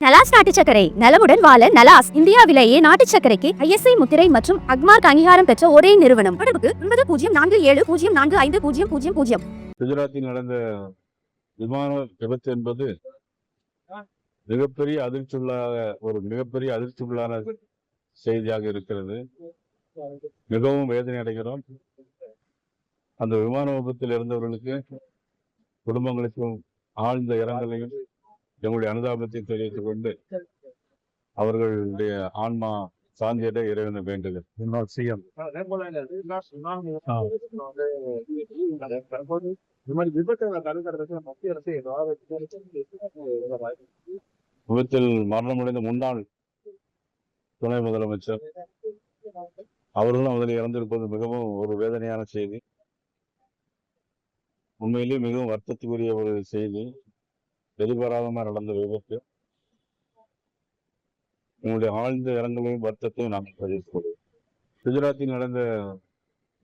நலாஸ் நாட்டு சர்க்கரை நலமுடன் வாழ நலாஸ் இந்தியாவிலேயே நாட்டு சர்க்கரைக்கு ISI முத்திரை மற்றும் அக்மார்க் அங்கீகாரம் பெற்ற ஒரே நிறுவனம். தொடர்புக்கு 9047045000. குஜராத்தில் நடந்த விமான விபத்து என்பது மிகப்பெரிய அதிர்ச்சியுள்ளான செய்தியாக இருக்கிறது. மிகவும் வேதனை அடைகிறோம். அந்த விமான விபத்தில் இருந்தவர்களுக்கு குடும்பங்களுக்கும் ஆழ்ந்த இரங்கலையும் எங்களுடைய அனுதாபத்தை தெரிவித்துக் கொண்டு அவர்களுடைய ஆன்மா சாந்தியட இறைவனை வேண்டுகிறேன். முன்னாள் CM விபத்தில் மரணமடைந்த முன்னாள் துணை முதலமைச்சர் அவர்களும் அதில் இறந்திருப்பது மிகவும் ஒரு வேதனையான செய்தி. உண்மையிலேயே மிகவும் வருத்தத்துக்குரிய ஒரு செய்தி. எதிர்பாராதமாக நடந்த விபத்து. உங்களுடைய ஆழ்ந்த இரங்கலையும் வருத்தத்தையும் நாங்கள் பதிவு கொள்வோம். குஜராத்தில் நடந்த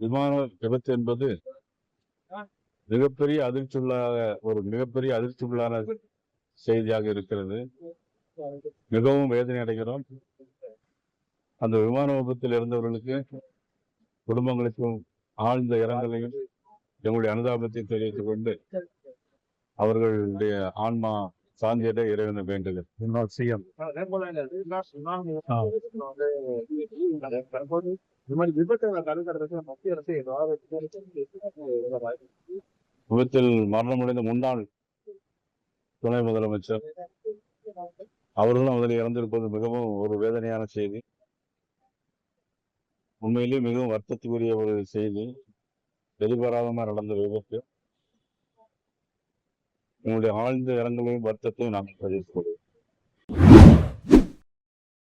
விமான விபத்து என்பது மிகப்பெரிய அதிர்ச்சியுள்ளான செய்தியாக இருக்கிறது. மிகவும் வேதனை அடைகிறோம். அந்த விமான விபத்தில் இருந்தவர்களுக்கு குடும்பங்களுக்கும் ஆழ்ந்த இரங்கலையும் எங்களுடைய அனுதாபத்தை தெரிவித்துக் கொண்டு அவர்களுடைய ஆன்மா சாந்தியட இறைவனை வேண்டுகிறேன். முன்னாள் CM விபத்தில் மரணமடைந்த முன்னாள் துணை முதலமைச்சர் அவர்களும் அதில் இறந்திருப்பது மிகவும் ஒரு வேதனையான செய்தி. உண்மையிலேயே மிகவும் வருத்தத்துக்குரிய ஒரு செய்தி. எதிர்பாராதமாக நடந்த விபத்து. உங்களுடைய ஆழ்ந்த இரங்கலையும் வருத்தத்தையும் நாங்கள் பதிவு கொள்வோம்.